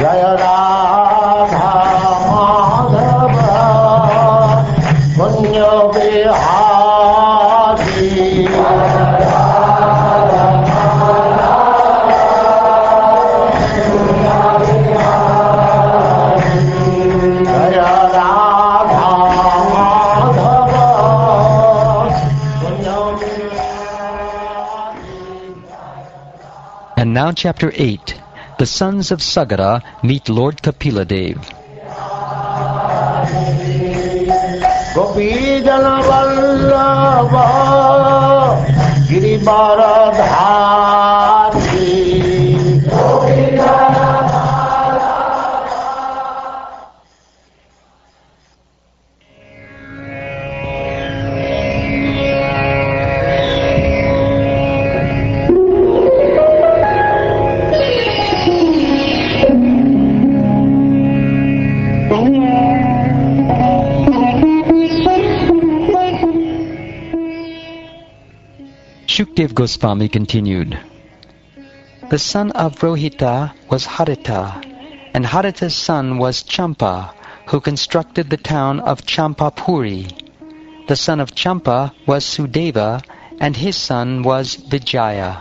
Jaya Radha Madhava Punya Vihari Jaya Radha Madhava Punya Vihari. And now chapter 8. The sons of Sagara meet Lord Kapila Dev. Gopijana Vallabha Girivaradhari Shukdev Goswami continued. The son of Rohita was Harita, and Harita's son was Champa, who constructed the town of Champapuri. The son of Champa was Sudeva, and his son was Vijaya.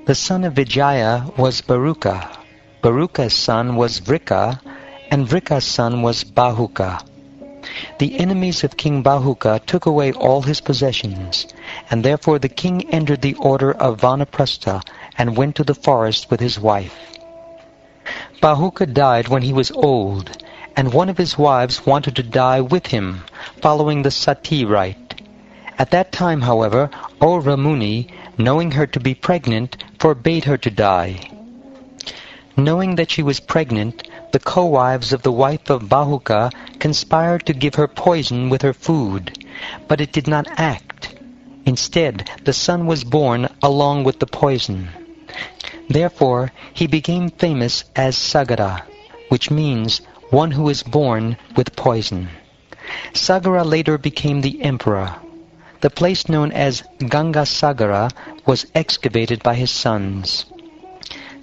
The son of Vijaya was Baruka. Baruka's son was Vrika, and Vrika's son was Bahuka. The enemies of King Bahuka took away all his possessions, and therefore the king entered the order of Vanaprastha and went to the forest with his wife. Bahuka died when he was old, and one of his wives wanted to die with him, following the sati rite. At that time, however, Aura Muni, knowing her to be pregnant, forbade her to die. Knowing that she was pregnant, the co-wives of the wife of Bahuka conspired to give her poison with her food, but it did not act. Instead, the son was born along with the poison. Therefore, he became famous as Sagara, which means one who is born with poison. Sagara later became the emperor. The place known as Ganga Sagara was excavated by his sons.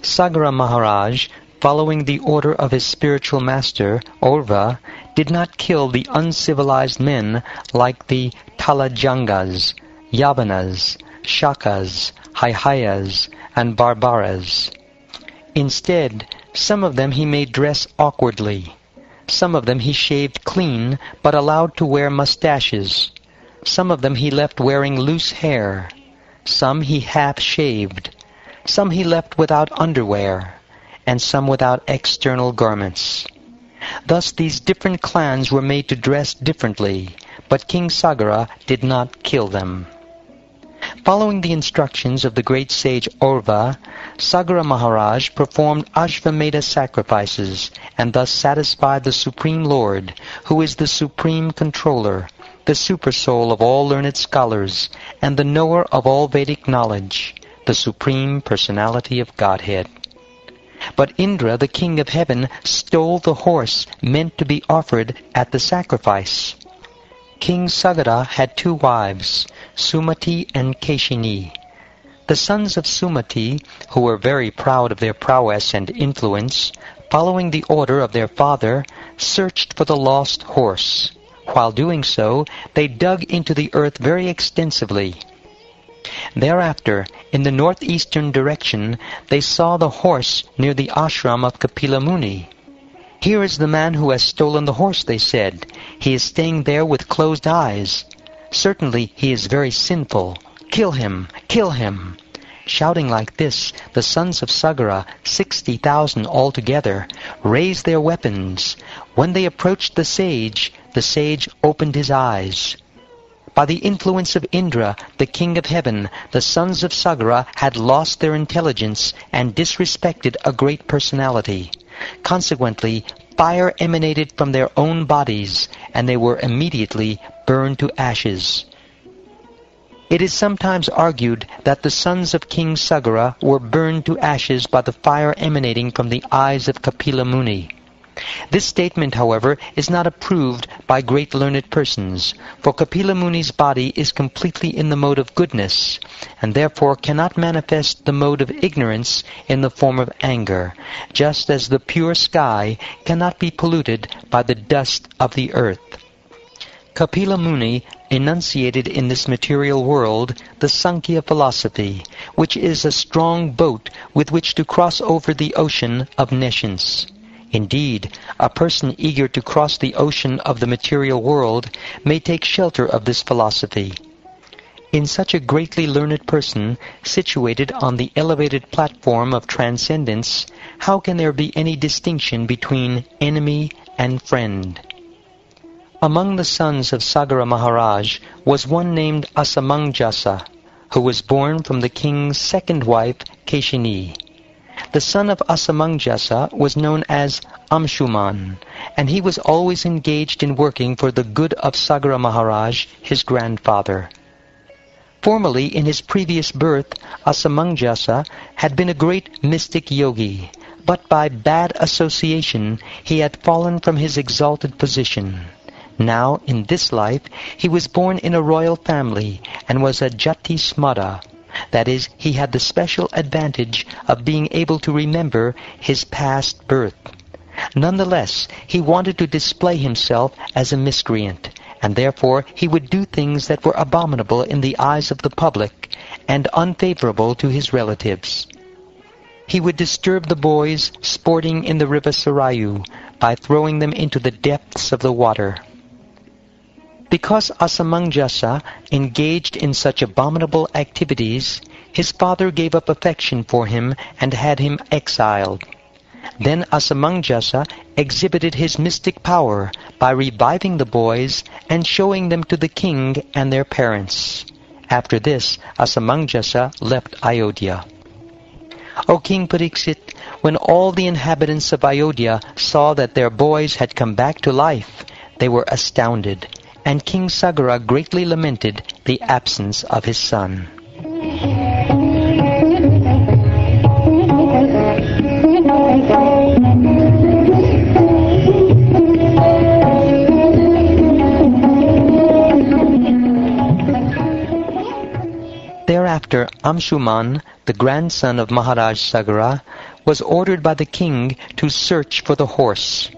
Sagara Maharaj, following the order of his spiritual master, Orva, did not kill the uncivilized men like the Talajangas, Yavanas, Shakas, Haihayas, and Barbaras. Instead, some of them he made dress awkwardly. Some of them he shaved clean, but allowed to wear mustaches. Some of them he left wearing loose hair. Some he half-shaved. Some he left without underwear, and some without external garments. Thus these different clans were made to dress differently, but King Sagara did not kill them. Following the instructions of the great sage Orva, Sagara Maharaj performed Ashvamedha sacrifices, and thus satisfied the Supreme Lord, who is the Supreme Controller, the Supersoul of all learned scholars, and the knower of all Vedic knowledge, the Supreme Personality of Godhead. But Indra, the king of heaven, stole the horse meant to be offered at the sacrifice. King Sagara had two wives, Sumati and Keshini. The sons of Sumati, who were very proud of their prowess and influence, following the order of their father, searched for the lost horse. While doing so, they dug into the earth very extensively. Thereafter, in the northeastern direction, they saw the horse near the ashram of Kapila Muni. "Here is the man who has stolen the horse," they said. "He is staying there with closed eyes. Certainly he is very sinful. Kill him! Kill him!" Shouting like this, the sons of Sagara, 60,000 altogether, raised their weapons. When they approached the sage opened his eyes. By the influence of Indra, the king of heaven, the sons of Sagara had lost their intelligence and disrespected a great personality. Consequently, fire emanated from their own bodies, and they were immediately burned to ashes. It is sometimes argued that the sons of King Sagara were burned to ashes by the fire emanating from the eyes of Kapila Muni. This statement, however, is not approved by great learned persons, for Kapila Muni's body is completely in the mode of goodness, and therefore cannot manifest the mode of ignorance in the form of anger, just as the pure sky cannot be polluted by the dust of the earth. Kapila Muni enunciated in this material world the Sankhya philosophy, which is a strong boat with which to cross over the ocean of nescience. Indeed, a person eager to cross the ocean of the material world may take shelter of this philosophy. In such a greatly learned person, situated on the elevated platform of transcendence, how can there be any distinction between enemy and friend? Among the sons of Sagara Maharaj was one named Asamangjasa, who was born from the king's second wife, Keshini. The son of Asamangjasa was known as Amshuman, and he was always engaged in working for the good of Sagara Maharaj, his grandfather. Formerly, in his previous birth, Asamangjasa had been a great mystic yogi, but by bad association he had fallen from his exalted position. Now, in this life, he was born in a royal family and was a Jati Smada. That is, he had the special advantage of being able to remember his past birth. Nonetheless, he wanted to display himself as a miscreant, and therefore he would do things that were abominable in the eyes of the public and unfavorable to his relatives. He would disturb the boys sporting in the river Sarayu by throwing them into the depths of the water. Because Asamangjasa engaged in such abominable activities, his father gave up affection for him and had him exiled. Then Asamangjasa exhibited his mystic power by reviving the boys and showing them to the king and their parents. After this, Asamangjasa left Ayodhya. O King Pariksit, when all the inhabitants of Ayodhya saw that their boys had come back to life, they were astounded, and King Sagara greatly lamented the absence of his son. Thereafter, Amshuman, the grandson of Maharaj Sagara, was ordered by the king to search for the horse.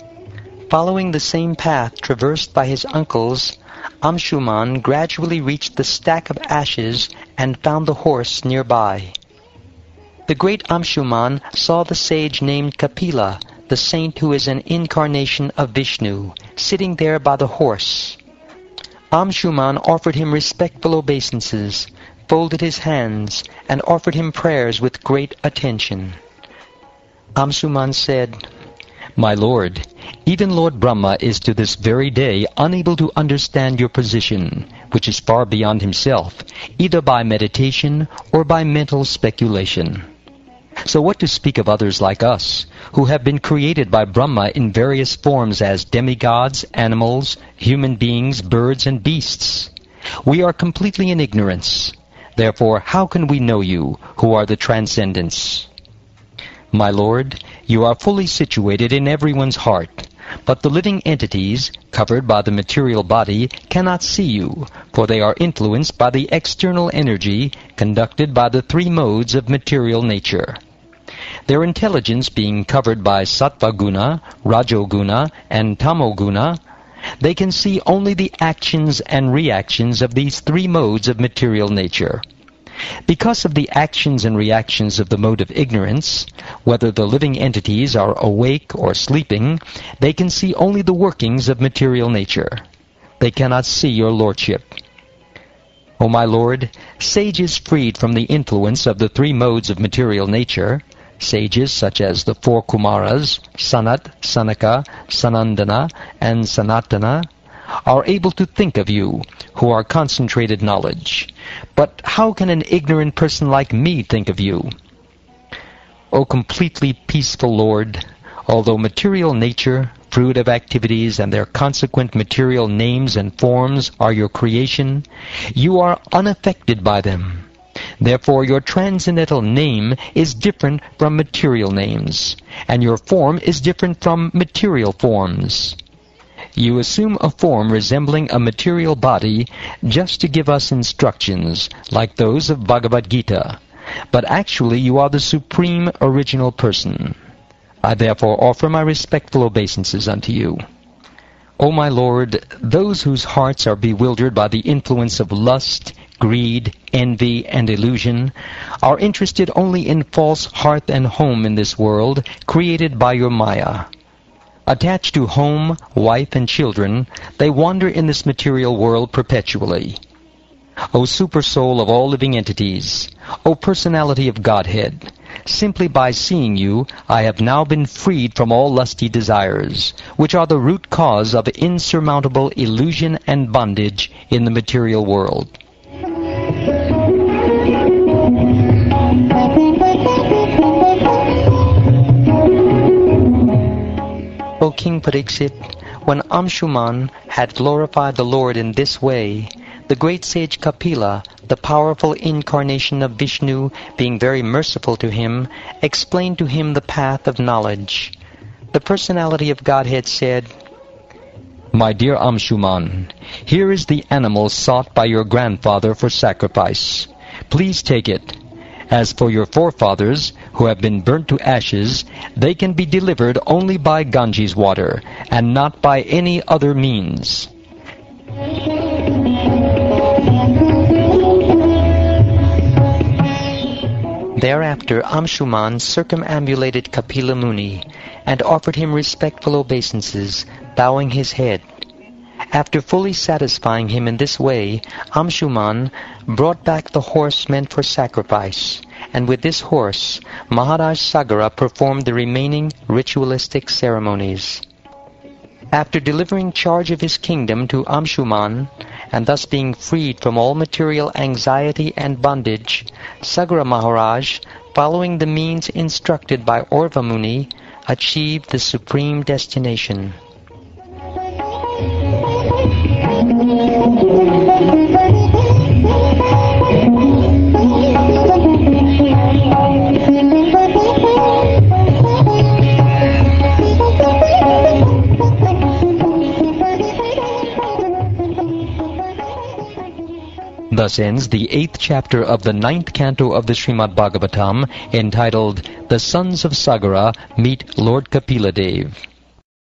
Following the same path traversed by his uncles, Amshuman gradually reached the stack of ashes and found the horse nearby. The great Amshuman saw the sage named Kapila, the saint who is an incarnation of Vishnu, sitting there by the horse. Amshuman offered him respectful obeisances, folded his hands, and offered him prayers with great attention. Amshuman said, "My lord, even Lord Brahma is to this very day unable to understand your position, which is far beyond himself, either by meditation or by mental speculation. So what to speak of others like us, who have been created by Brahma in various forms as demigods, animals, human beings, birds, and beasts? We are completely in ignorance. Therefore, how can we know you, who are the transcendents? My lord, you are fully situated in everyone's heart, but the living entities, covered by the material body, cannot see you, for they are influenced by the external energy conducted by the three modes of material nature. Their intelligence being covered by Sattva Guna, Rajoguna, and Tamoguna, they can see only the actions and reactions of these three modes of material nature. Because of the actions and reactions of the mode of ignorance, whether the living entities are awake or sleeping, they can see only the workings of material nature. They cannot see your lordship. O my lord, sages freed from the influence of the three modes of material nature, sages such as the four Kumaras, Sanat, Sanaka, Sanandana, and Sanatana, are able to think of you, who are concentrated knowledge. But how can an ignorant person like me think of you? O completely peaceful Lord, although material nature, fruit of activities, and their consequent material names and forms are your creation, you are unaffected by them. Therefore your transcendental name is different from material names, and your form is different from material forms. You assume a form resembling a material body just to give us instructions, like those of Bhagavad Gita, but actually you are the supreme original person. I therefore offer my respectful obeisances unto you. O my Lord, those whose hearts are bewildered by the influence of lust, greed, envy, and illusion, are interested only in false hearth and home in this world, created by your Maya. Attached to home, wife, and children, they wander in this material world perpetually. O Supersoul of all living entities, O Personality of Godhead, simply by seeing you, I have now been freed from all lusty desires, which are the root cause of insurmountable illusion and bondage in the material world. O King Pariksit, when Amshuman had glorified the Lord in this way, the great sage Kapila, the powerful incarnation of Vishnu, being very merciful to him, explained to him the path of knowledge. The Personality of Godhead said, My dear Amshuman, here is the animal sought by your grandfather for sacrifice. Please take it. As for your forefathers, who have been burnt to ashes, they can be delivered only by Ganges water, and not by any other means. Thereafter Amshuman circumambulated Kapila Muni, and offered him respectful obeisances, bowing his head. After fully satisfying him in this way, Amshuman brought back the horse meant for sacrifice, and with this horse, Maharaj Sagara performed the remaining ritualistic ceremonies. After delivering charge of his kingdom to Amshuman, and thus being freed from all material anxiety and bondage, Sagara Maharaj, following the means instructed by Orva Muni, achieved the supreme destination. Thus ends the 8th chapter of the 9th canto of the Srimad Bhagavatam, entitled, The Sons of Sagara Meet Lord Kapila Dev.